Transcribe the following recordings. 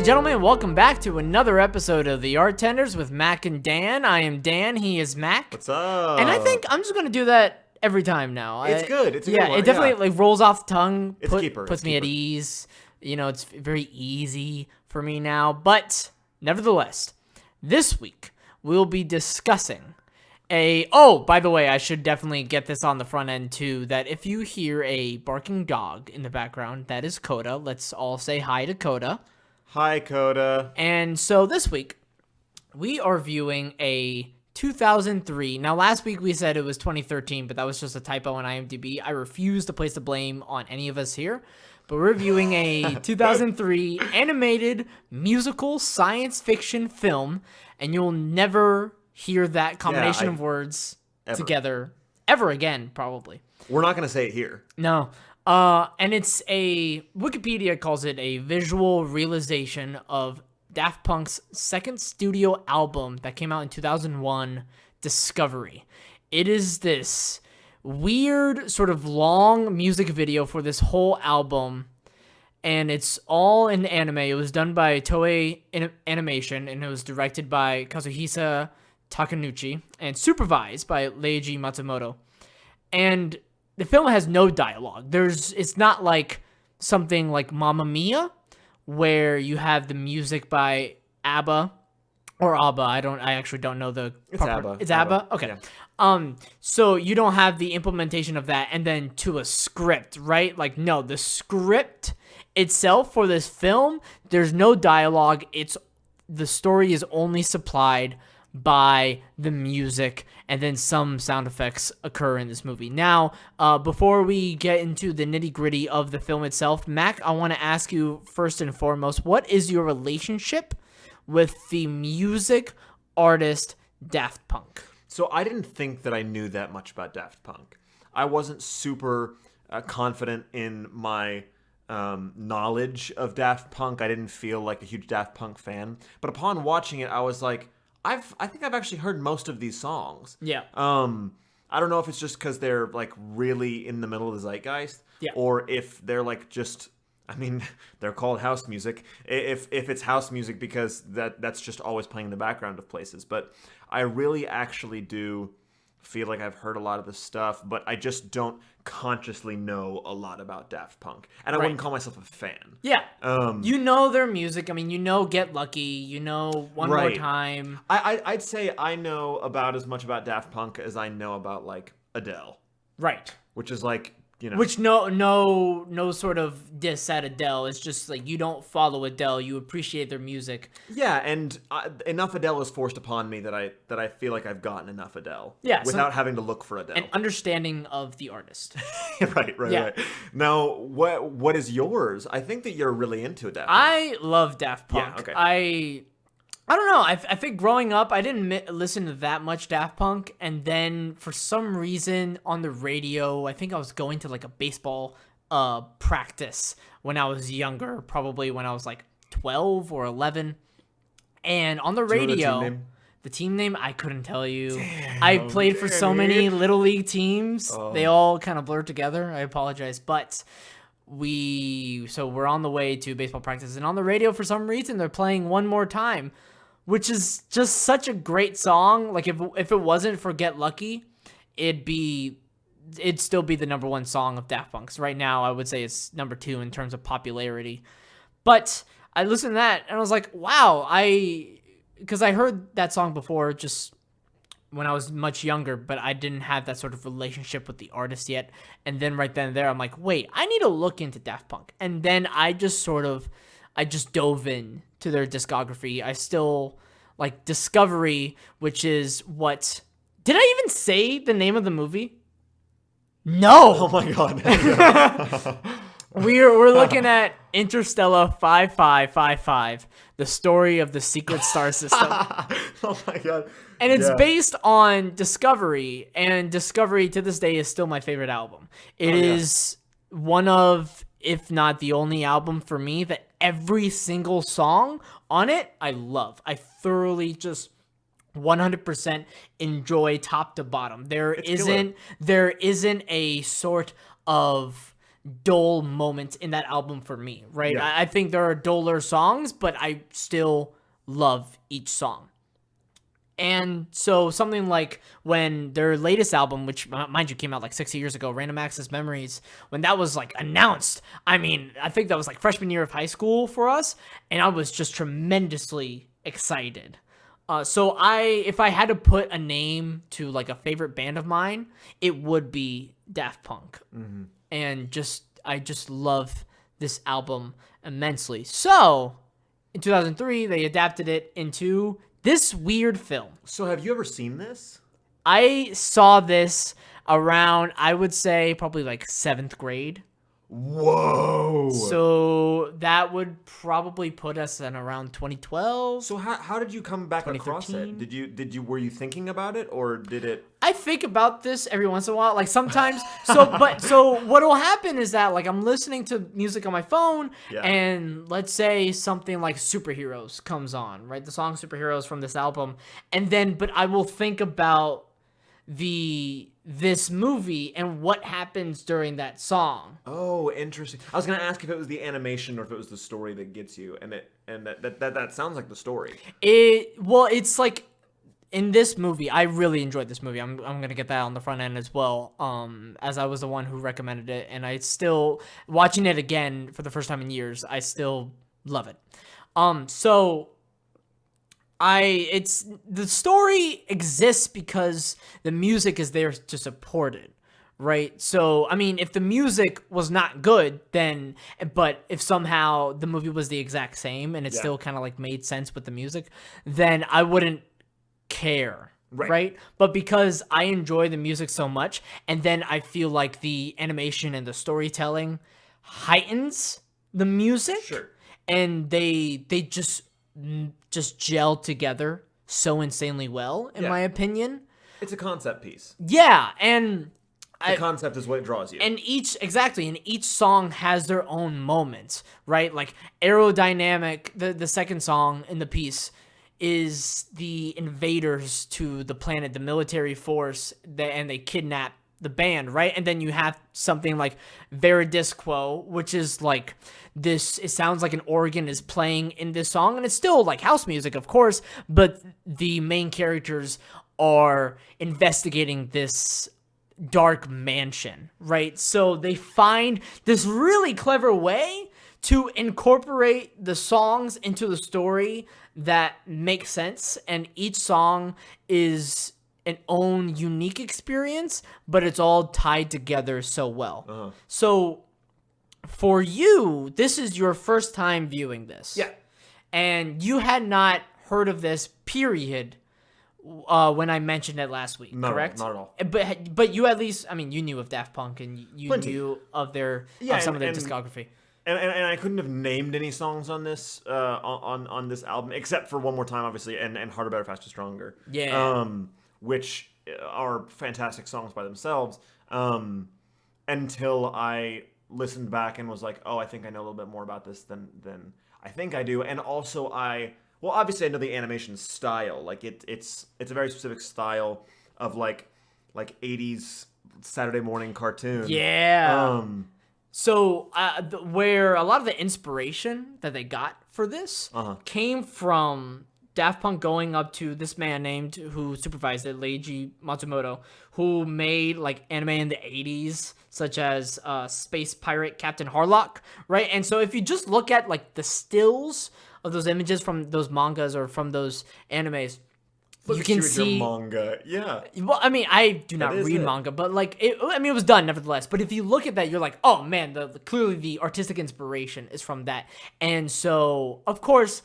gentlemen, welcome back to another episode of the Artenders with Mac and Dan. I am Dan, he is Mac. What's up? And I think I'm just going to do that every time now. It's good. It's a good one. It definitely like rolls off the tongue. It's a keeper. Puts me at ease. You know, it's very easy for me now. But nevertheless, this week we'll be discussing by the way, I should definitely get this on the front end too, that if you hear a barking dog in the background, that is Coda. Let's all say hi to Coda. Hi, Coda. And so this week, we are viewing a 2003. Now, last week we said it was 2013, but that was just a typo on IMDb. I refuse to place the blame on any of us here. But we're viewing a 2003 animated musical science fiction film, and you'll never hear that combination of words together ever again, probably. We're not going to say it here. No. And it's Wikipedia calls it a visual realization of Daft Punk's second studio album that came out in 2001, Discovery. It is this weird sort of long music video for this whole album, and it's all in anime. It was done by Toei Animation, and it was directed by Kazuhisa Takanouchi and supervised by Leiji Matsumoto. And the film has no dialogue. It's not like something like Mamma Mia, where you have the music by ABBA or ABBA. I actually don't know the. It's ABBA. It's ABBA. Okay. Yeah. So you don't have the implementation of that, and then to a script, right? Like, no, the script itself for this film, there's no dialogue. The story is only supplied by the music, and then some sound effects occur in this movie. Now, before we get into the nitty-gritty of the film itself, Mac, I want to ask you first and foremost, what is your relationship with the music artist Daft Punk? So I didn't think that I knew that much about Daft Punk. I wasn't super confident in my knowledge of Daft Punk. I didn't feel like a huge Daft Punk fan. But upon watching it, I was like, I think I've actually heard most of these songs. Yeah. I don't know if it's just because they're like really in the middle of the zeitgeist, or if they're like just. I mean, they're called house music. If it's house music because that's just always playing in the background of places. But I really actually do feel like I've heard a lot of this stuff, but I just don't consciously know a lot about Daft Punk. And I wouldn't call myself a fan. Yeah. You know their music. I mean, you know Get Lucky. You know One More Time. I'd say I know about as much about Daft Punk as I know about, like, Adele. Right. Which is, like, you know. Which no sort of diss at Adele. It's just like you don't follow Adele. You appreciate their music. Yeah, and enough Adele is forced upon me that I feel like I've gotten enough Adele. Yeah, without having to look for Adele. An understanding of the artist. Right. Now, what is yours? I think that you're really into Daft Punk. I love Daft Punk. Yeah, okay. I don't know. I think growing up, I didn't listen to that much Daft Punk. And then for some reason on the radio, I think I was going to like a baseball practice when I was younger, probably when I was like 12 or 11. And on the radio, the team name, I couldn't tell you. Damn, I played for so many Little League teams. Oh. They all kind of blurred together. I apologize. But we're on the way to baseball practice. And on the radio, for some reason, they're playing One More Time, which is just such a great song. Like, if it wasn't for Get Lucky, it'd still be the number one song of Daft Punk's. Right now, I would say it's number 2 in terms of popularity. But I listened to that, and I was like, wow, because I heard that song before just when I was much younger, but I didn't have that sort of relationship with the artist yet. And then right then and there, I'm like, wait, I need to look into Daft Punk. And then I just dove in to their discography. I still like Discovery, which is what... Did I even say the name of the movie? No! Oh my god. We're looking at Interstella 5555, the story of the secret star system. Oh my god. And it's based on Discovery, and Discovery to this day is still my favorite album. It is one of, if not the only album for me that every single song on it I love. I thoroughly just 100% enjoy top to bottom. There isn't a sort of dull moments in that album for me, right? Yeah. I think there are duller songs, but I still love each song. And so something like when their latest album, which mind you came out like 6 years ago, Random Access Memories, when that was like announced, I mean, I think that was like freshman year of high school for us, and I was just tremendously excited. So if I had to put a name to like a favorite band of mine, it would be Daft Punk. Mm-hmm. And I just love this album immensely. So in 2003, they adapted it into this weird film. So have you ever seen this? I saw this around, I would say, probably like 7th grade. Whoa! So that would probably put us in around 2012. So how did you come back across it? Were you thinking about it, or did it? I think about this every once in a while, like sometimes. So what will happen is that like I'm listening to music on my phone, and let's say something like Superheroes comes on, right? The song Superheroes from this album, but I will think about this movie and what happens during that song. Oh, interesting. I was gonna ask if it was the animation or if it was the story that gets you, and that sounds like the story. It's like in this movie, I really enjoyed this movie. I'm gonna get that on the front end as well. As I was the one who recommended it, and I still watching it again for the first time in years. I still love it. The story exists because the music is there to support it, right? So, I mean, if the music was not good, but if somehow the movie was the exact same and it still kind of like made sense with the music, then I wouldn't care, right? But because I enjoy the music so much, and then I feel like the animation and the storytelling heightens the music, and they just gel together so insanely well, in my opinion. It's a concept piece. Yeah, and the concept is what draws you. And each song has their own moments, right? Like Aerodynamic, the second song in the piece is the invaders to the planet, the military force, and they kidnap the band, right? And then you have something like Veridisquo, which is like this, it sounds like an organ is playing in this song, and it's still like house music, of course, but the main characters are investigating this dark mansion, right? So they find this really clever way to incorporate the songs into the story that makes sense, and each song is an own unique experience, but it's all tied together so well. So for you, this is your first time viewing this. Yeah. And you had not heard of this, period, when I mentioned it last week, correct? Not at all. But you at least, I mean, you knew of Daft Punk, and you knew of some of their discography. And I couldn't have named any songs on this on this album, except for One More Time, obviously, and Harder, Better, Faster, Stronger. Yeah. Which are fantastic songs by themselves, until I listened back and was like, oh, I think I know a little bit more about this than I think I do. And also obviously I know the animation style. Like it's a very specific style of like 80s Saturday morning cartoon. Yeah. So where a lot of the inspiration that they got for this came from Daft Punk going up to this man who supervised it, Leiji Matsumoto, who made like anime in the 80s, such as Space Pirate Captain Harlock, right? And so if you just look at like the stills of those images from those mangas or from those animes, you can see manga. Yeah. Well, I mean, I do not read manga, but like, it was done nevertheless. But if you look at that, you're like, oh man, clearly the artistic inspiration is from that. And so, of course,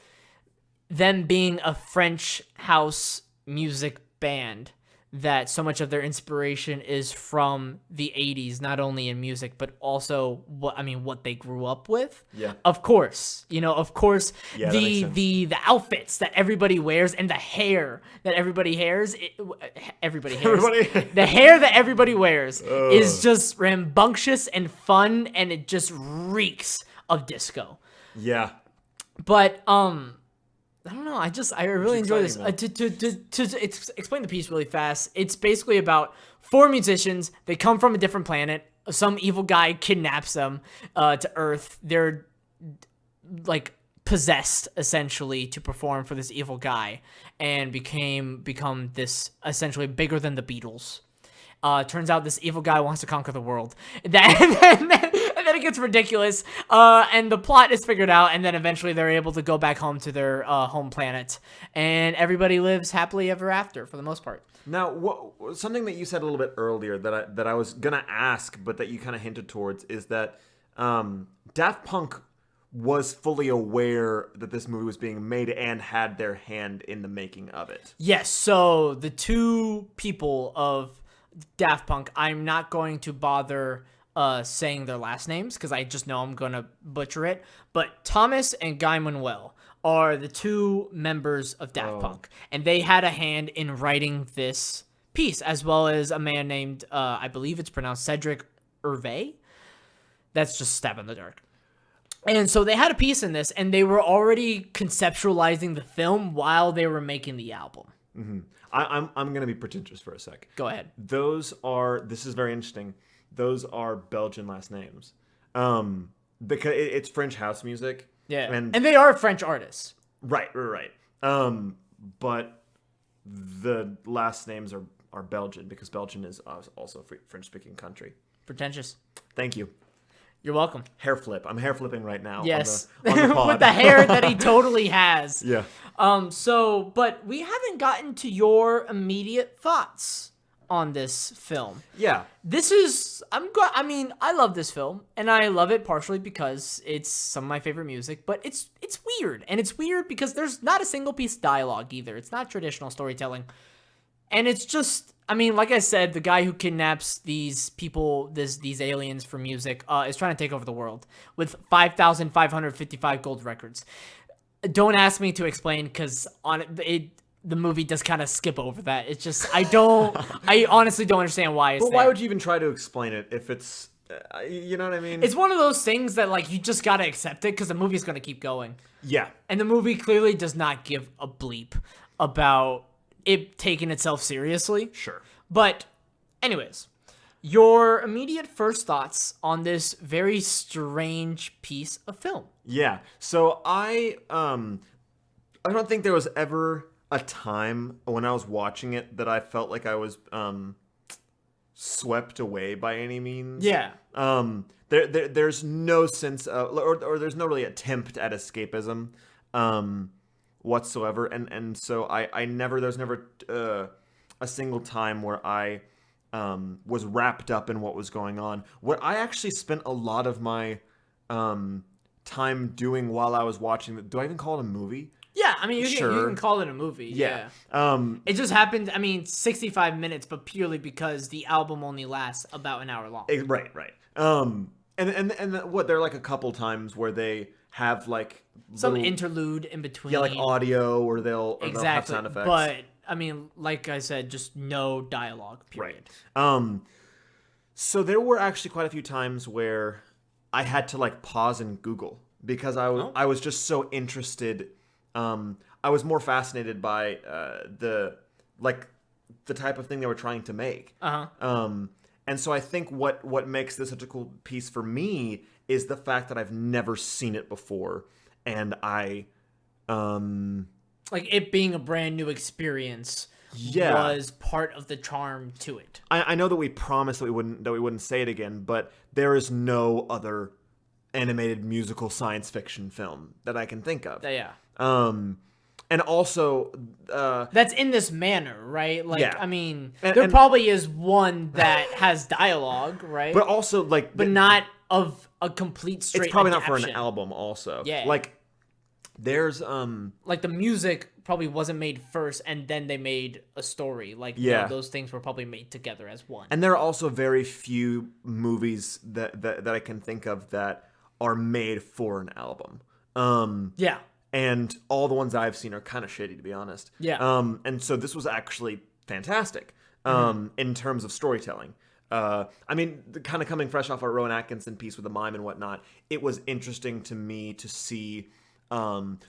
them being a French house music band, that so much of their inspiration is from the 80s, not only in music, but also what they grew up with. Yeah. Of course, the outfits that everybody wears and the hair that everybody wears, the hair that everybody wears is just rambunctious and fun, and it just reeks of disco. Yeah. But I don't know. I really enjoy this. To explain the piece really fast, it's basically about 4 musicians. They come from a different planet. Some evil guy kidnaps them to Earth. They're like possessed essentially to perform for this evil guy, and become this essentially bigger than the Beatles. Turns out this evil guy wants to conquer the world. And then it gets ridiculous. And the plot is figured out, and then eventually they're able to go back home to their home planet, and everybody lives happily ever after for the most part. Now, something that you said a little bit earlier that I was gonna ask, but that you kind of hinted towards, is that Daft Punk was fully aware that this movie was being made and had their hand in the making of it. Yes. So the 2 people of Daft Punk, I'm not going to bother saying their last names because I just know I'm going to butcher it. But Thomas and Guy Manuel are the 2 members of Daft Punk. And they had a hand in writing this piece, as well as a man named, I believe it's pronounced Cedric Hervé. That's just stab in the dark. And so they had a piece in this, and they were already conceptualizing the film while they were making the album. Mm-hmm. I'm going to be pretentious for a sec. Go ahead. This is very interesting. Those are Belgian last names. Because it's French house music. Yeah. And they are French artists. Right. But the last names are Belgian, because Belgium is also a French-speaking country. Pretentious. Thank you. You're welcome. Hair flip. I'm hair flipping right now. Yes. On the pod. With the hair that he totally has. Yeah. But we haven't gotten to your immediate thoughts on this film. Yeah. I love this film, and I love it partially because it's some of my favorite music, but it's weird. And it's weird because there's not a single piece of dialogue either. It's not traditional storytelling. And it's just, like I said, the guy who kidnaps these people, these aliens for music, is trying to take over the world with 5,555 gold records. Don't ask me to explain, because the movie does kind of skip over that. It's just, I honestly don't understand why it's there. But why would you even try to explain it if it's, you know what I mean? It's one of those things that, like, you just gotta accept it because the movie's gonna keep going. Yeah. And the movie clearly does not give a bleep about it taking itself seriously. Sure. But anyways, your immediate first thoughts on this very strange piece of film. Yeah. So I don't think there was ever a time when I was watching it that I felt like I was swept away by any means. Yeah. There's no sense of, or there's no really attempt at escapism whatsoever, and so there's never a single time where I was wrapped up in what was going on. What I actually spent a lot of my time doing while I was watching do I even call it a movie? Yeah, you can call it a movie. Yeah. It just happened, 65 minutes, but purely because the album only lasts about an hour long. Right. And what, there are like a couple times where they have like some interlude in between. Yeah, like audio, or they'll have sound effects. But like I said, just no dialogue, period. Right. So there were actually quite a few times where I had to like pause and Google, because I was just so interested. I was more fascinated by the type of thing they were trying to make. And so I think what makes this such a cool piece for me is the fact that I've never seen it before, and like it being a brand new experience. Was part of the charm to it. I know that we promised that we wouldn't say it again, but there is no other animated musical science fiction film that I can think of. Yeah. And also, that's in this manner, right? Like, yeah. There probably is one that has dialogue, right? But also, like, but not of a complete straight. It's probably adaptation. not for an album. Also, yeah. Like, there's like the music probably wasn't made first, and then they made a story. Like, those things were probably made together as one. And there are also very few movies that I can think of that are made for an album. Yeah. And all the ones I've seen are kind of shitty, to be honest. Yeah. And so this was actually fantastic in terms of storytelling. Kind of coming fresh off our Rowan Atkinson piece with the mime and whatnot, it was interesting to me to see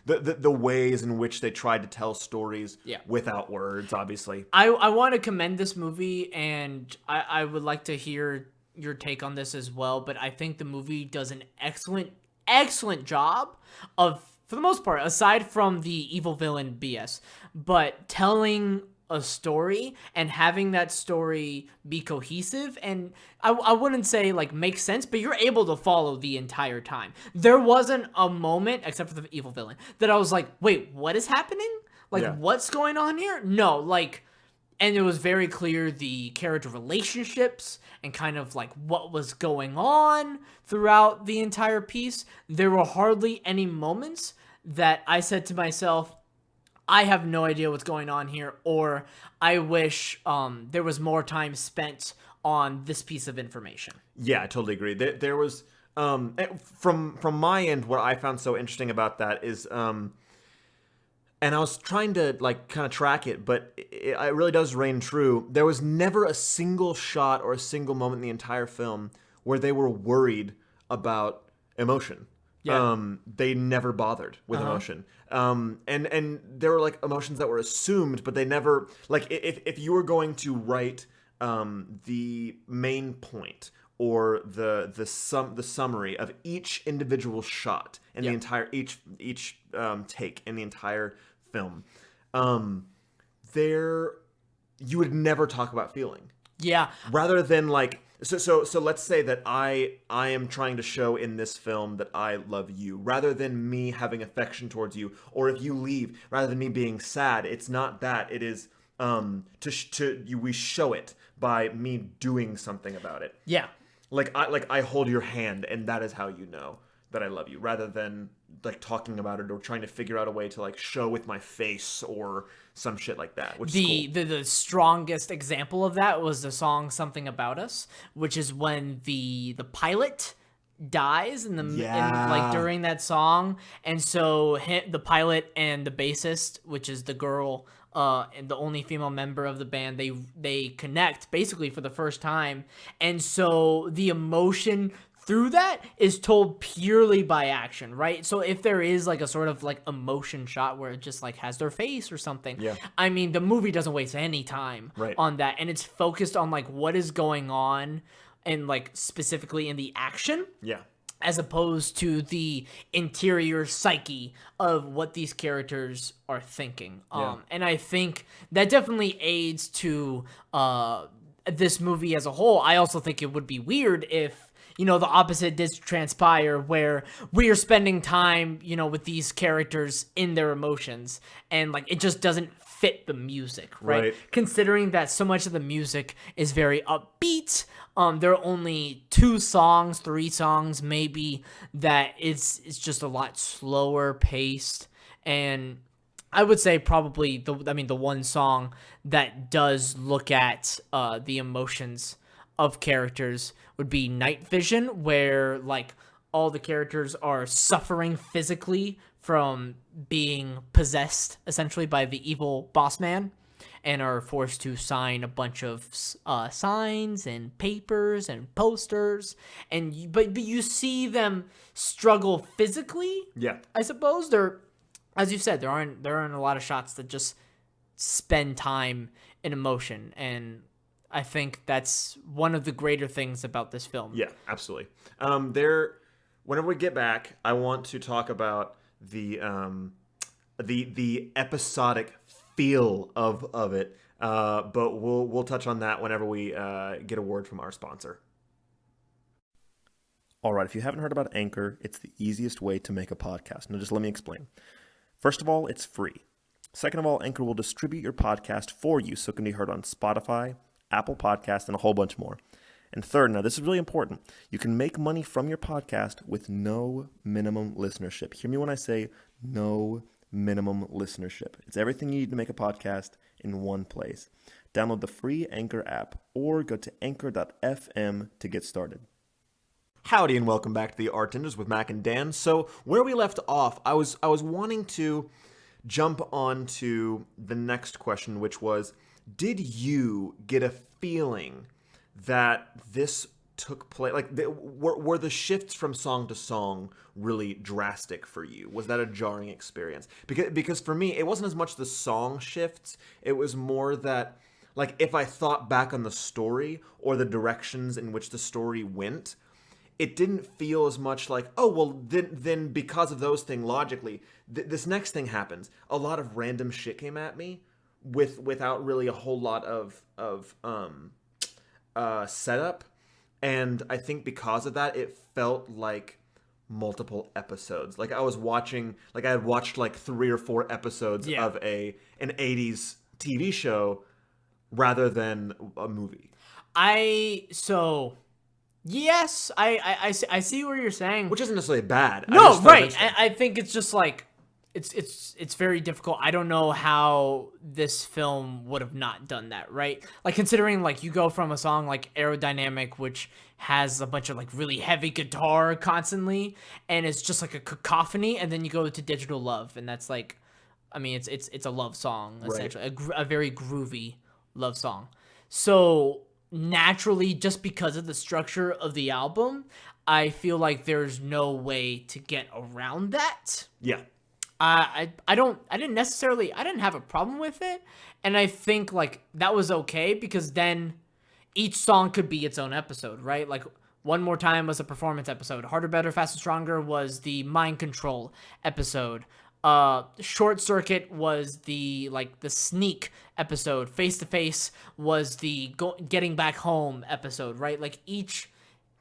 the ways in which they tried to tell stories Yeah. without words, obviously. I want to commend this movie, and I would like to hear your take on this as well, but I think the movie does an excellent job of, for the most part, aside from the evil villain BS, but telling a story and having that story be cohesive, and I wouldn't say like make sense, but you're able to follow the entire time. There wasn't a moment, except for the evil villain, that I was like, wait, what is happening? Like, Yeah. what's going on here? No, like, and it was very clear the character relationships and kind of like what was going on throughout the entire piece. There were hardly any moments that I said to myself, I have no idea what's going on here, or I wish there was more time spent on this piece of information. Yeah, I totally agree. There was from my end, what I found so interesting about that is, and I was trying to like kind of track it, but it really does reign true. There was never a single shot or a single moment in the entire film where they were worried about emotion. Yeah. They never bothered with emotion. And there were like emotions that were assumed, but they never, like, if you were going to write the main point or the summary of each individual shot and the entire each take in the entire film, there you would never talk about feeling. Yeah. Rather than like, so let's say that I am trying to show in this film that I love you, rather than me having affection towards you, or if you leave, rather than me being sad. It's not that. It is we show it by me doing something about it. Yeah. Like I hold your hand, and that is how you know that I love you, rather than like talking about it or trying to figure out a way to like show with my face or some shit like that. Which is cool. The strongest example of that was the song "Something About Us," which is when the pilot dies in like during that song, and so the pilot and the bassist, which is the girl, and the only female member of the band, they connect basically for the first time, and so the emotion through that is told purely by action, right? So if there is like a sort of like emotion shot where it just like has their face or something, I mean, the movie doesn't waste any time on that, and it's focused on like what is going on and like specifically in the action. Yeah. As opposed to the interior psyche of what these characters are thinking. And I think that definitely aids to this movie as a whole. I also think it would be weird if, you know, the opposite did transpire, where we are spending time, you know, with these characters in their emotions, and like it just doesn't fit the music, right? Considering that so much of the music is very upbeat. There are only 3 songs maybe that it's just a lot slower paced, and I would say probably the one song that does look at the emotions of characters would be Night Vision, where like all the characters are suffering physically from being possessed essentially by the evil boss man, and are forced to sign a bunch of signs and papers and posters, and but you see them struggle physically. Yeah, I suppose there, as you said, there aren't a lot of shots that just spend time in emotion, and I think that's one of the greater things about this film. Yeah, absolutely. Whenever we get back, I want to talk about the episodic feel of it, but we'll touch on that whenever we get a word from our sponsor. All right, if you haven't heard about Anchor, it's the easiest way to make a podcast. Now, just let me explain. First of all, it's free. Second of all, Anchor will distribute your podcast for you so it can be heard on Spotify, Apple Podcasts, and a whole bunch more. And third, now this is really important, you can make money from your podcast with no minimum listenership. Hear me when I say no minimum listenership. It's everything you need to make a podcast in one place. Download the free Anchor app or go to anchor.fm to get started. Howdy and welcome back to the Artenders with Mac and Dan. So where we left off, I was wanting to jump on to the next question, which was, did you get a feeling that this took place? Like, were the shifts from song to song really drastic for you? Was that a jarring experience? Because for me, it wasn't as much the song shifts. It was more that, like, if I thought back on the story or the directions in which the story went, it didn't feel as much like, oh, well, then because of those things, logically, this next thing happens. A lot of random shit came at me without really a whole lot of setup. And I think because of that, it felt like multiple episodes. Like I was watching, like I had watched like 3 or 4 episodes of an 80s TV show rather than a movie. Yes, I see what you're saying. Which isn't necessarily bad. No, right. I think it's just like, it's very difficult. I don't know how this film would have not done that, right? Like, considering, like, you go from a song like Aerodynamic, which has a bunch of, like, really heavy guitar constantly, and it's just, like, a cacophony, and then you go to Digital Love, and that's, like, I mean, it's a love song, essentially. Right. A very groovy love song. So, naturally, just because of the structure of the album, I feel like there's no way to get around that. Yeah. I didn't have a problem with it, and I think like that was okay because then each song could be its own episode, right? Like One More Time was a performance episode. Harder, Better, Faster, Stronger was the mind control episode. Short Circuit was the sneak episode. Face to Face was the getting back home episode, right? Like each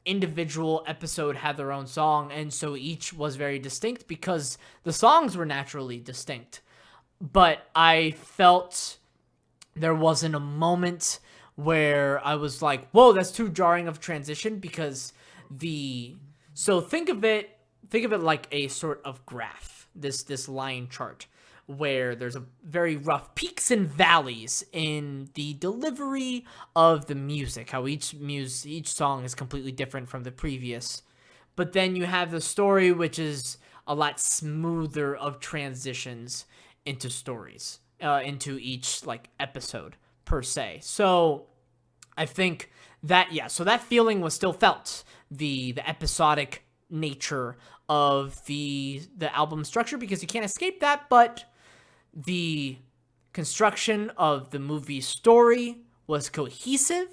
individual episode had their own song, and so each was very distinct because the songs were naturally distinct. But I felt there wasn't a moment where I was like, whoa, that's too jarring of transition, because so think of it like a sort of graph, this line chart, where there's a very rough peaks and valleys in the delivery of the music, how each song is completely different from the previous. But then you have the story, which is a lot smoother of transitions into stories, into each like episode per se. So I think that, so that feeling was still felt, the episodic nature of the album structure, because you can't escape that, but the construction of the movie story was cohesive,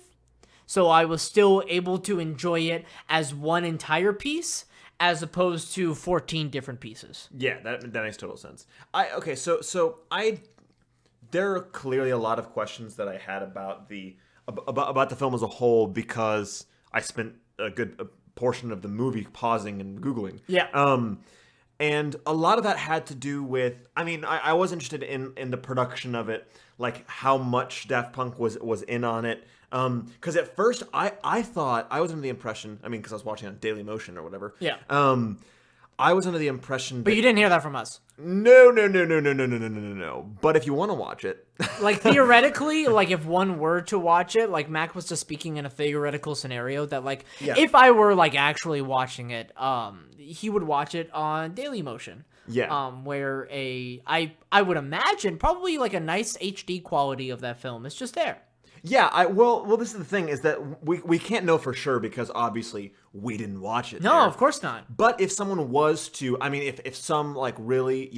so I was still able to enjoy it as one entire piece, as opposed to 14 different pieces. Yeah, that makes total sense. There are clearly a lot of questions that I had about the film as a whole, because I spent a good portion of the movie pausing and Googling. Yeah. And a lot of that had to do with, I mean, I was interested in the production of it, like how much Daft Punk was in on it. Because at first I thought, I was under the impression, I mean, because I was watching on Daily Motion or whatever. Yeah. I was under the impression that... But you didn't hear that from us. No. But if you want to watch it... Like, theoretically, like, if one were to watch it, like, Mac was just speaking in a theoretical scenario that, like, if I were, like, actually watching it, he would watch it on Daily Motion. Yeah. Where I would imagine probably, like, a nice HD quality of that film is just there. Yeah, well, this is the thing, is that we can't know for sure, because obviously we didn't watch it. No, there. Of course not. But if someone was to, I mean, if some like really,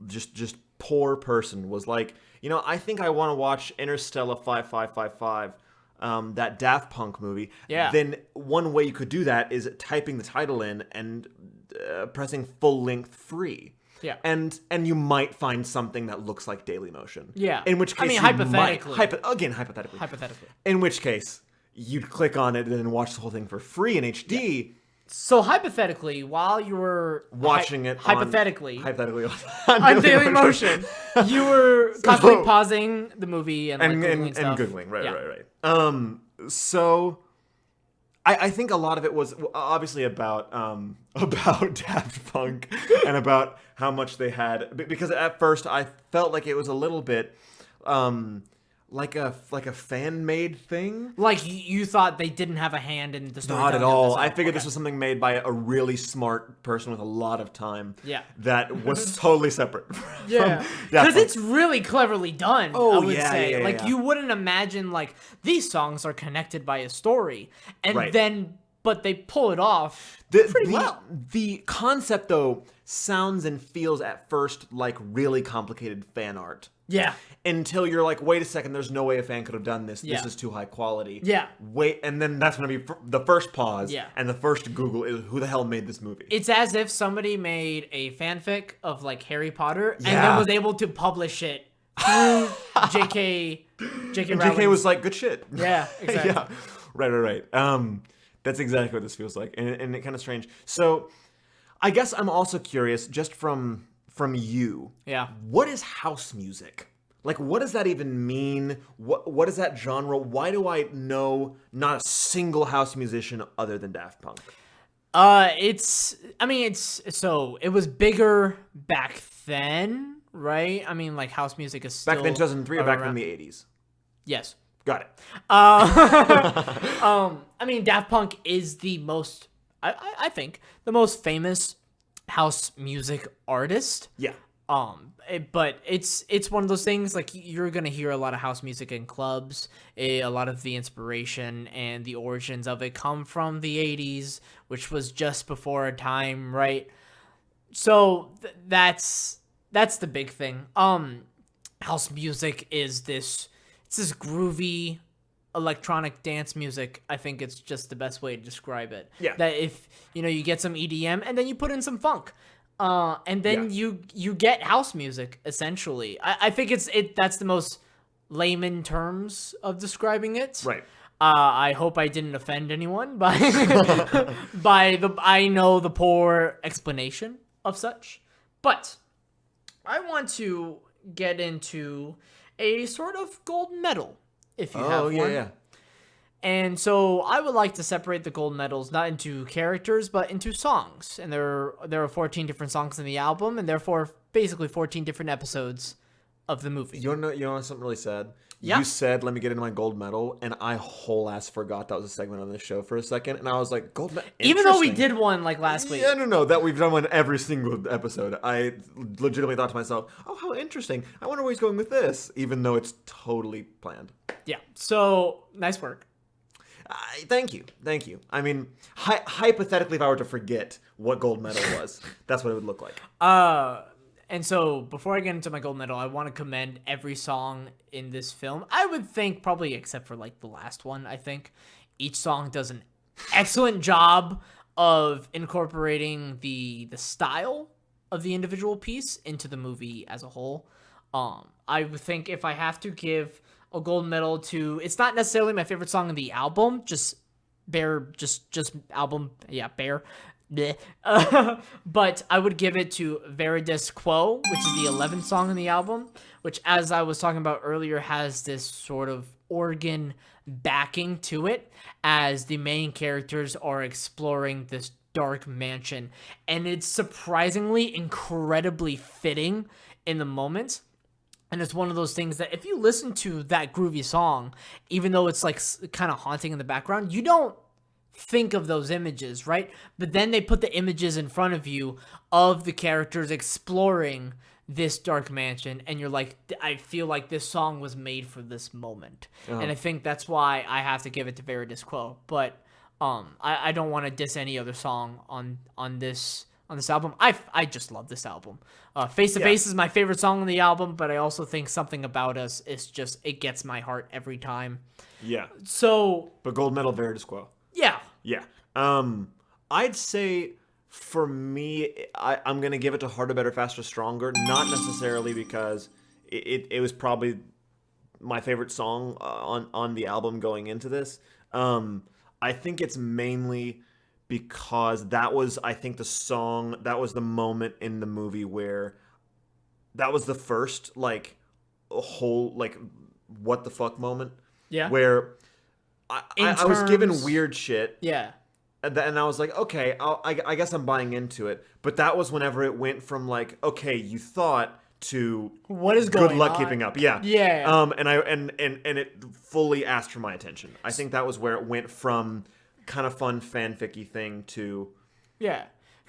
just poor person was like, I think I want to watch Interstella 5555, that Daft Punk movie. Yeah. Then one way you could do that is typing the title in and pressing full length free. Yeah. And you might find something that looks like Daily Motion. Yeah. In which case, I mean, hypothetically. Hypothetically. In which case, you'd click on it and then watch the whole thing for free in HD. Yeah. So hypothetically, while you were watching it hypothetically on Daily Motion, you were constantly pausing the movie and Googling stuff. Googling, right. So I think a lot of it was obviously about Daft Punk and about how much they had, because at first I felt like it was a little bit like a fan made thing. Like you thought they didn't have a hand in the story? Not at all. I figured this was something made by a really smart person with a lot of time. Yeah. That was totally separate. Yeah. Because it's really cleverly done. I would say. Yeah. You wouldn't imagine like these songs are connected by a story, and then but they pull it off pretty well. The concept though sounds and feels at first like really complicated fan art. Yeah. Until you're like, wait a second, there's no way a fan could have done this. This is too high quality. Yeah. Wait, and then that's going to be the first pause. Yeah. And the first Google is, who the hell made this movie? It's as if somebody made a fanfic of like Harry Potter and then was able to publish it through J.K. And J.K. was like, good shit. Yeah, exactly. Yeah. Right. That's exactly what this feels like. And it kind of strange. So I guess I'm also curious, just from you. Yeah. What is house music? Like, what does that even mean? What is that genre? Why do I know not a single house musician other than Daft Punk? It was bigger back then, right? I mean, like house music is still Back then, 2003, or back in the 80s? Yes. Got it. I mean, Daft Punk is the most, I think, the most famous house music artist. Yeah. But it's one of those things, like, you're gonna hear a lot of house music in clubs. A lot of the inspiration and the origins of it come from the 80s, which was just before a time, right? So that's the big thing. House music is this groovy electronic dance music. I think it's just the best way to describe it. Yeah. That if you get some EDM and then you put in some funk, and then you get house music essentially. I think that's the most layman terms of describing it. Right. I hope I didn't offend anyone by I know the poor explanation of such, but I want to get into a sort of gold medal, if you have one. Yeah. And so I would like to separate the gold medals not into characters, but into songs. And there are 14 different songs in the album, and therefore basically 14 different episodes of the movie. You know something really sad? Yeah. You said, let me get into my gold medal, and I whole ass forgot that was a segment on this show for a second, and I was like, gold medal? Even though we did one like last week. Yeah, no, that we've done one every single episode. I legitimately thought to myself, oh, how interesting. I wonder where he's going with this, even though it's totally planned. Yeah, so nice work. Thank you. I mean, hypothetically, if I were to forget what gold medal was, that's what it would look like. And so before I get into my gold medal, I want to commend every song in this film. I would think probably except for like the last one, I think each song does an excellent job of incorporating the style of the individual piece into the movie as a whole. I would think if I have to give a gold medal to, it's not necessarily my favorite song in the album, just album, Bear. But I would give it to Veridis Quo, which is the 11th song in the album, which, as I was talking about earlier, has this sort of organ backing to it as the main characters are exploring this dark mansion, and it's surprisingly incredibly fitting in the moment. And it's one of those things that if you listen to that groovy song, even though it's like kind of haunting in the background, you don't think of those images, right? But then they put the images in front of you of the characters exploring this dark mansion, and you're like, I feel like this song was made for this moment. And I think that's why I have to give it to Veridis Quo. But I don't want to diss any other song on this album. I just love this album. Face to Face is my favorite song on the album, but I also think Something About Us is just, it gets my heart every time. Yeah. So, but gold medal Veridis Quo. Yeah. I'd say for me, I'm gonna give it to Harder, Better, Faster, Stronger. Not necessarily because it was probably my favorite song on the album going into this. I think it's mainly because that was, I think, that was the moment in the movie where that was the first like whole like what the fuck moment. Yeah. Where I was given weird shit. Yeah. And I was like, okay, I guess I'm buying into it. But that was whenever it went from like, okay, you thought to what is going good luck on? keeping up. Yeah. And it fully asked for my attention. I think that was where it went from kind of fun fanficky thing to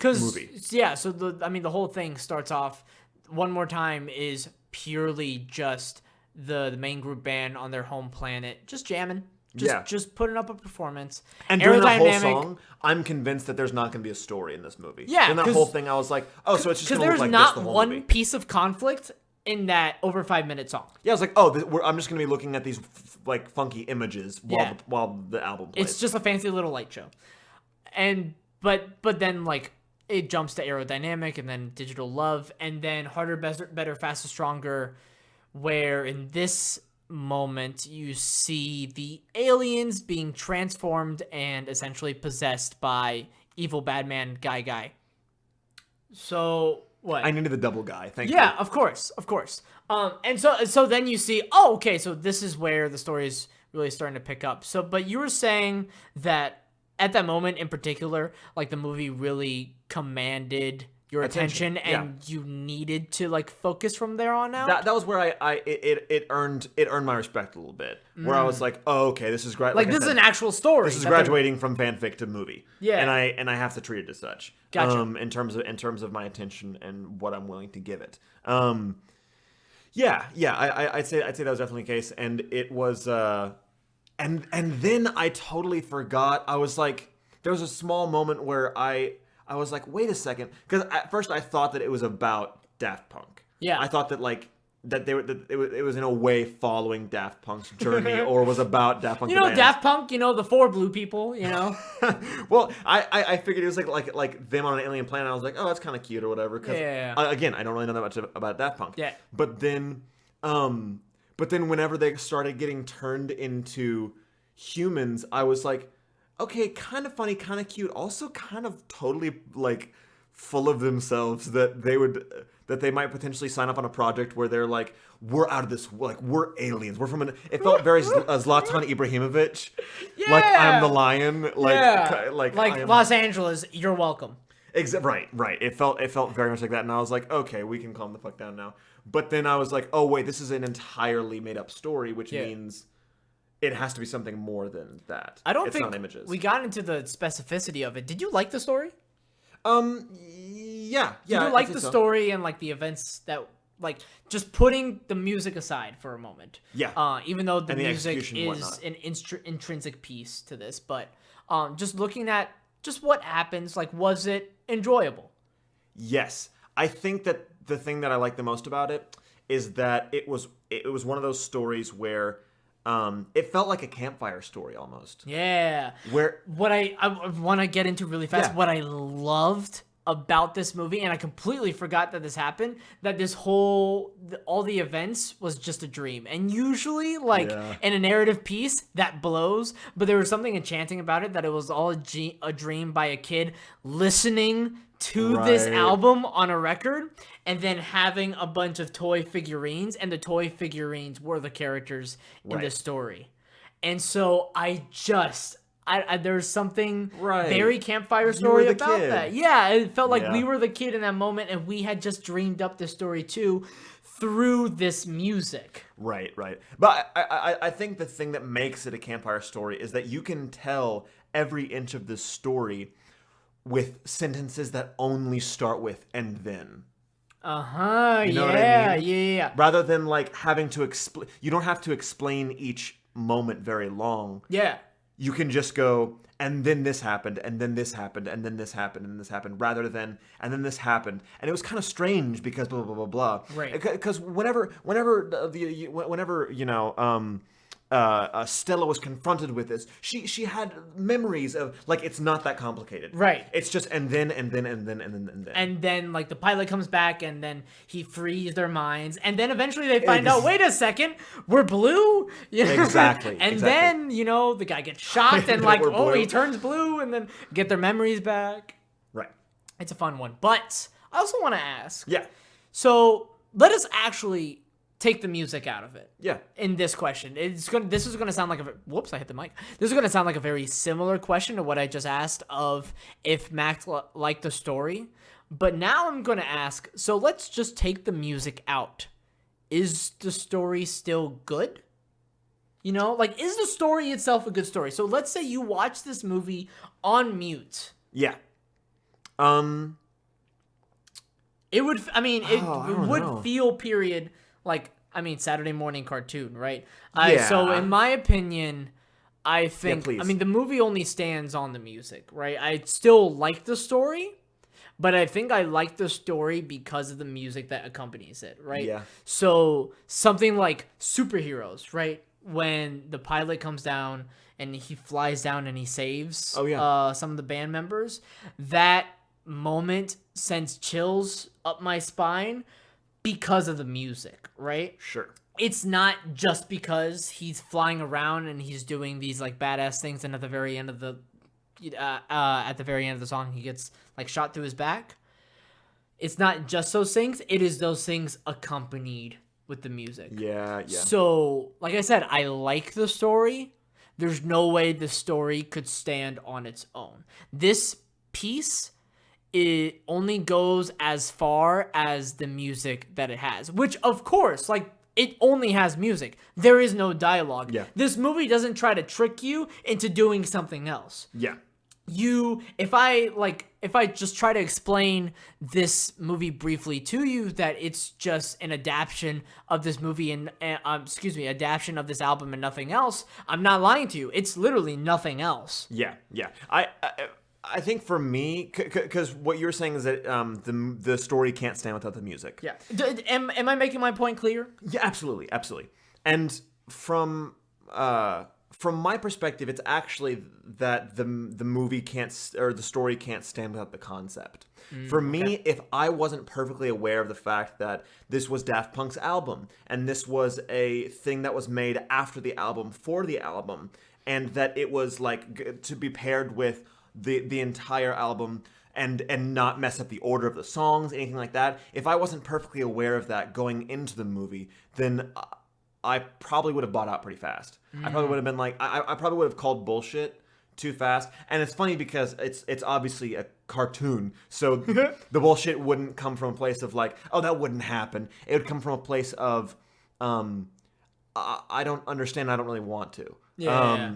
movie. So the whole thing starts off one more time is purely just the main group band on their home planet just jamming. Just putting up a performance. And during that whole song, I'm convinced that there's not going to be a story in this movie. Yeah. In that whole thing, I was like, oh, so it's just going to look like this the whole movie. Because there's not one piece of conflict in that over 5-minute song. Yeah, I was like, oh, I'm just going to be looking at these like funky images while the album plays. It's just a fancy little light show. And but then like it jumps to aerodynamic and then digital love and then harder, better, faster, stronger, where in this moment you see the aliens being transformed and essentially possessed by evil bad man guy. So what? I needed the double guy. Thank you. Yeah, of course. And so then you see, oh, okay, so this is where the story is really starting to pick up. So, but you were saying that at that moment in particular, like the movie really commanded your attention and you needed to like focus from there on out. That was where it earned my respect a little bit. Where I was like, oh, okay, this is great. Like this is an actual story. This is graduating from fanfic to movie. Yeah, and I have to treat it as such. Gotcha. In terms of my attention and what I'm willing to give it. I'd say that was definitely the case, and it was. And then I totally forgot. I was like, there was a small moment where I was like, wait a second, because at first I thought that it was about Daft Punk. Yeah, I thought that it was in a way following Daft Punk's journey, or was about Daft Punk. Daft Punk, the 4 blue people, Well, I figured it was like them on an alien planet. I was like, oh, that's kind of cute or whatever. Because again, I don't really know that much about Daft Punk. Yeah. But then whenever they started getting turned into humans, I was like, okay, kind of funny, kind of cute, also kind of totally like full of themselves that they might potentially sign up on a project where they're like, we're out of this, like we're aliens, we're from it felt very Zlatan Ibrahimovic. Yeah. Like I'm the lion, like Los Angeles, you're welcome. Right. It felt very much like that, and I was like, okay, we can calm the fuck down now. But then I was like, oh wait, this is an entirely made up story, which means it has to be something more than that. I don't it's think not images. We got into the specificity of it. Did you like the story? Yeah. Did you like the story and like the events that like just putting the music aside for a moment? Yeah. Even though the music is an intrinsic piece to this, but just looking at just what happens, like was it enjoyable? Yes. I think that the thing that I like the most about it is that it was one of those stories where it felt like a campfire story almost. Yeah. Where what I want to get into really fast, what I loved about this movie, and I completely forgot that this happened, that this all the events was just a dream. And usually, like, in a narrative piece, that blows, but there was something enchanting about it, that it was all a dream by a kid listening to this album on a record, and then having a bunch of toy figurines, and the toy figurines were the characters in the story. And so there's something very campfire story about that. Yeah, it felt like we were the kid in that moment, and we had just dreamed up this story too through this music. Right. But I think the thing that makes it a campfire story is that you can tell every inch of this story with sentences that only start with "and then." You know what I mean? Yeah. Rather than like having to explain, you don't have to explain each moment very long. Yeah. You can just go, and then this happened, and then this happened, and then this happened, and this happened, rather than, and then this happened. And it was kind of strange because blah, blah, blah, blah. Right. Because whenever Stella was confronted with this, she had memories of, like, it's not that complicated. Right. It's just, and then. And then, like, the pilot comes back, and then he frees their minds, and then eventually they find out, wait a second, we're blue? Exactly. And then, the guy gets shocked, and like, he turns blue, and then get their memories back. Right. It's a fun one. But I also want to ask. Yeah. So, let us actually take the music out of it. Yeah. In this question, this is gonna sound like whoops! I hit the mic. This is gonna sound like a very similar question to what I just asked of if Max liked the story, But now I'm going to ask, so let's just take the music out. Is the story still good? You know, like, is the story itself a good story? So let's say you watch this movie on mute. Yeah. It would, I mean, it would know. feel, period, like, I mean, Saturday morning cartoon, right? Yeah. So in my opinion, I think, please. I mean, the movie only stands on the music, right? I still like the story, but I think I like the story because of the music that accompanies it, right? Yeah. So something like superheroes, right? When the pilot comes down and he flies down and he saves some of the band members, that moment sends chills up my spine because of the music, right? Sure. It's not just because he's flying around and he's doing these like badass things, and at the very end of the song he gets like shot through his back. It's not just those things, it is those things accompanied with the music. Yeah. So, like I said, I like the story. There's no way the story could stand on its own. This piece, it only goes as far as the music that it has, which of course, like, it only has music. There is no dialogue. Yeah. This movie doesn't try to trick you into doing something else. Yeah. If I just try to explain this movie briefly to you, that it's just an adaptation of this movie and adaptation of this album and nothing else, I'm not lying to you. It's literally nothing else. Yeah. I think for me, because what you're saying is that the story can't stand without the music. Yeah. Am I making my point clear? Yeah, absolutely. And from my perspective, it's actually that the movie can't, or the story can't stand without the concept. For me, if I wasn't perfectly aware of the fact that this was Daft Punk's album, and this was a thing that was made after the album for the album, and that it was like to be paired with the entire album and not mess up the order of the songs, anything like that. If I wasn't perfectly aware of that going into the movie, then I probably would have bought out pretty fast. I probably would have been like, I probably would have called bullshit too fast. And it's funny because it's obviously a cartoon, so the bullshit wouldn't come from a place of like, oh, that wouldn't happen. It would come from a place of, I don't understand. I don't really want to. Yeah.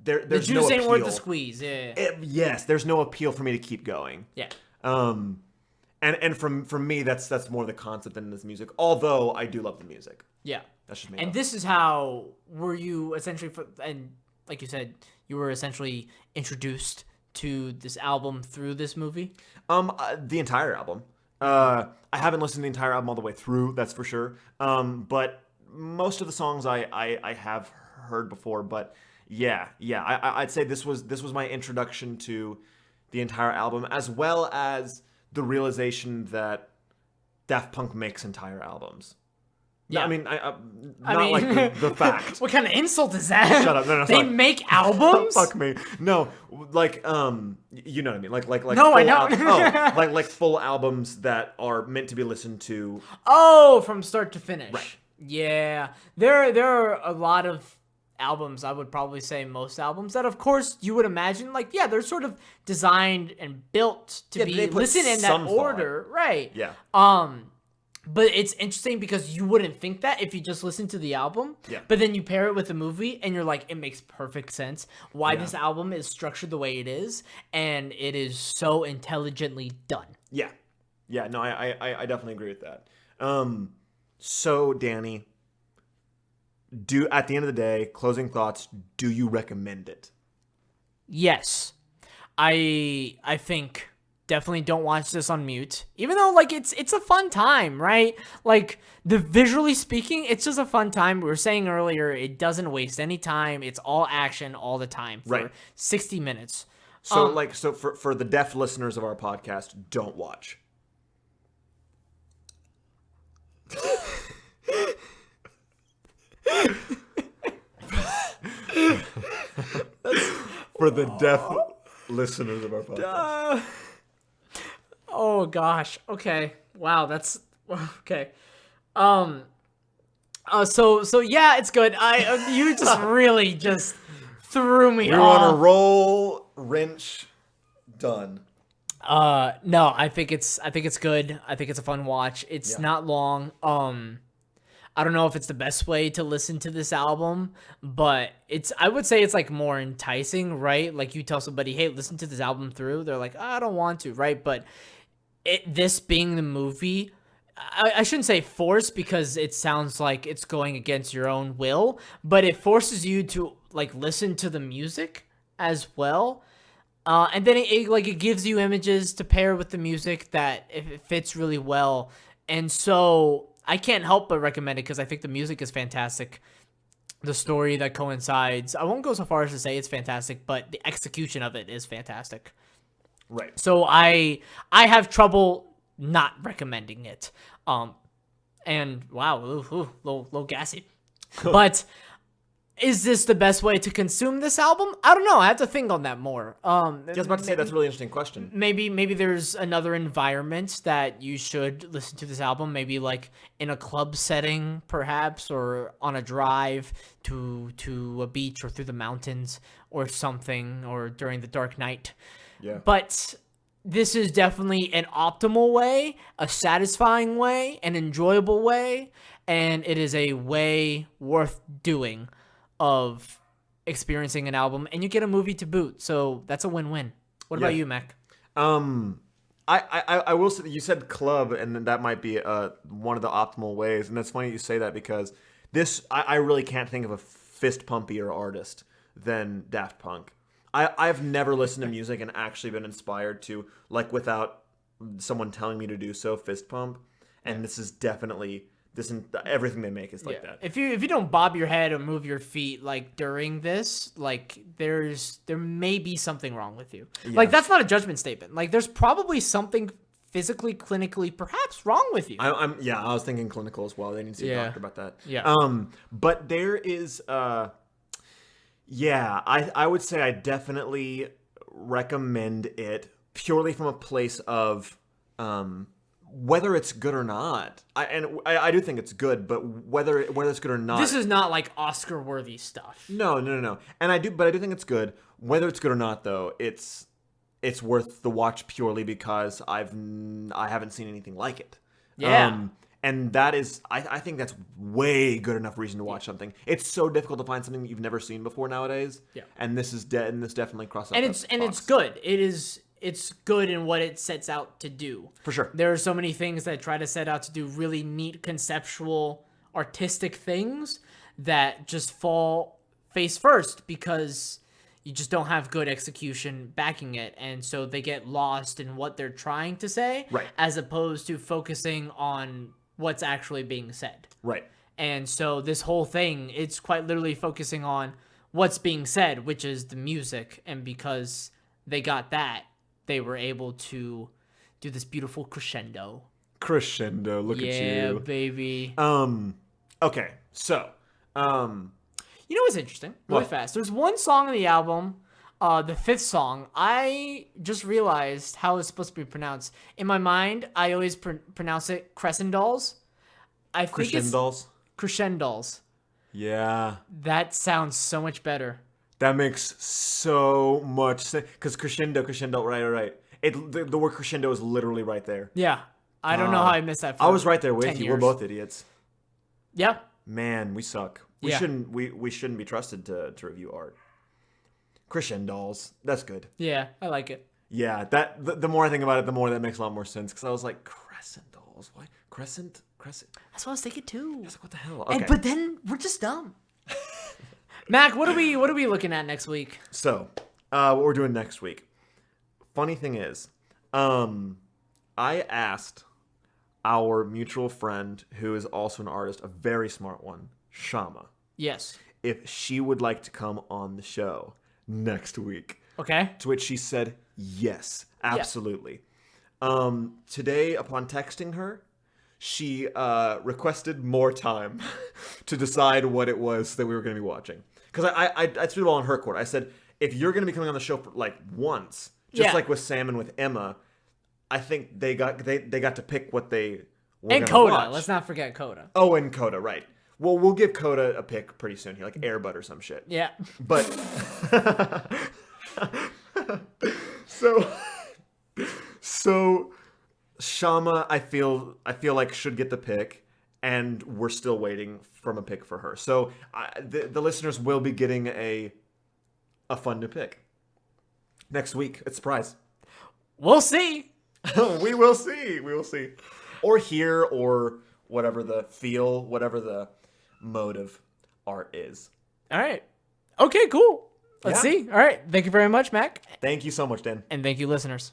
There's the juice no ain't appeal. worth the squeeze. Yeah. Yes, there's no appeal for me to keep going. Yeah. And from me, that's more the concept than this music. Although I do love the music. Yeah. That's just me. And this is how were you essentially, and like you said, you were essentially introduced to this album through this movie? The entire album. I haven't listened to the entire album all the way through, that's for sure. But most of the songs I have heard before. But yeah, I'd say this was my introduction to the entire album, as well as the realization that Daft Punk makes entire albums. Yeah. I mean, like the fact. What kind of insult is that? Shut up. No, they sorry. make albums? Fuck me. No, like, you know what I mean? Like. No, I don't. Like full albums that are meant to be listened to. Oh, from start to finish. Right. Yeah. There are a lot of albums, I would probably say most albums, that of course you would imagine, like, yeah, they're sort of designed and built to be listened in that order. Right. Yeah. But it's interesting because you wouldn't think that if you just listen to the album. Yeah. But then you pair it with the movie and you're like, it makes perfect sense why this album is structured the way it is, and it is so intelligently done. Yeah. Yeah, no, I definitely agree with that. So, Danny, at the end of the day, closing thoughts, do you recommend it? Yes. I think definitely don't watch this on mute, even though like it's a fun time, right? Like, the visually speaking, it's just a fun time. We were saying earlier, it doesn't waste any time. It's all action all the time for 60 minutes. So for the deaf listeners of our podcast, don't watch. For the deaf listeners of our podcast. Oh gosh. Okay. Wow. That's okay. So yeah, it's good. You just really just threw me You're off. on a roll. Wrench. Done. No, I think it's good. I think it's a fun watch. It's not long. I don't know if it's the best way to listen to this album, but I would say it's like more enticing, right? Like you tell somebody, hey, listen to this album through. They're like, I don't want to, right? But this being the movie, I shouldn't say force because it sounds like it's going against your own will, but it forces you to like listen to the music as well. And then it gives you images to pair with the music that it fits really well. And so I can't help but recommend it because I think the music is fantastic. The story that coincides, I won't go so far as to say it's fantastic, but the execution of it is fantastic. Right. So I have trouble not recommending it. And wow, low gassy. But is this the best way to consume this album? I don't know. I have to think on that more. I was about to say that's a really interesting question. Maybe there's another environment that you should listen to this album. Maybe like in a club setting, perhaps, or on a drive to a beach or through the mountains or something, or during the dark night. Yeah. But this is definitely an optimal way, a satisfying way, an enjoyable way, and it is a way worth doing of experiencing an album, and you get a movie to boot, so that's a win-win. What about you, Mac? I will say that you said club, and that might be one of the optimal ways, and that's funny you say that because I really can't think of a fist pumpier artist than Daft Punk. I've never listened to music and actually been inspired to, like, without someone telling me to do so, fist pump, and this is definitely... everything they make is like that. If you don't bob your head or move your feet like during this, like there may be something wrong with you. Yeah. Like that's not a judgment statement. Like there's probably something physically, clinically, perhaps wrong with you. I was thinking clinical as well. They need to see a doctor about that. Yeah. But there is I would say I definitely recommend it purely from a place of whether it's good or not. I do think it's good, but whether it's good or not. This is not like Oscar-worthy stuff. No. And I do think it's good. Whether it's good or not, though, it's worth the watch purely because I haven't seen anything like it. Yeah. And that is, I think that's way good enough reason to watch something. It's so difficult to find something that you've never seen before nowadays. Yeah. And this definitely crosses. And it's good. It's good in what it sets out to do. For sure. There are so many things that try to set out to do really neat, conceptual, artistic things that just fall face first because you just don't have good execution backing it. And so they get lost in what they're trying to say, right, as opposed to focusing on what's actually being said. Right. And so this whole thing, it's quite literally focusing on what's being said, which is the music. And because they got that, they were able to do this beautiful crescendo. Look at you. Yeah, baby. Okay, so, you know what's interesting? Really fast. There's one song on the album, the fifth song. I just realized how it's supposed to be pronounced. In my mind, I always pronounce it Crescendos. I think Crescendos? Crescendos. Yeah. That sounds so much better. That makes so much sense. Because crescendo, right. The word crescendo is literally right there. Yeah. I don't know how I missed that. I was right there with you. Years. We're both idiots. Yeah. Man, we suck. We shouldn't be trusted to review art. Crescendos. That's good. Yeah, I like it. Yeah, the more I think about it, the more that makes a lot more sense. Because I was like, crescendos. What? Crescent? That's what I was thinking too. I was like, what the hell? Okay. But then we're just dumb. Mac, what are we looking at next week? So, what we're doing next week. Funny thing is, I asked our mutual friend, who is also an artist, a very smart one, Shama. Yes. If she would like to come on the show next week. Okay. To which she said, yes, absolutely. Yeah. Today, upon texting her, she requested more time to decide what it was that we were going to be watching. Because I threw it all on her court. I said, if you're going to be coming on the show for like once, just like with Sam and with Emma, I think they got to pick what they were going to watch. And watch. Coda. Let's not forget Coda. Oh, and Coda, right. Well, we'll give Coda a pick pretty soon here, like Air Bud or some shit. Yeah. But... So... Shama, I feel like should get the pick, and we're still waiting from a pick for her. So the listeners will be getting a fun new pick next week. It's a surprise. We'll see. We will see. We will see. Or hear, or whatever the feel, whatever the mode of art is. All right. Okay, cool. Let's Yeah. see. All right. Thank you very much, Mac. Thank you so much, Dan. And thank you, listeners.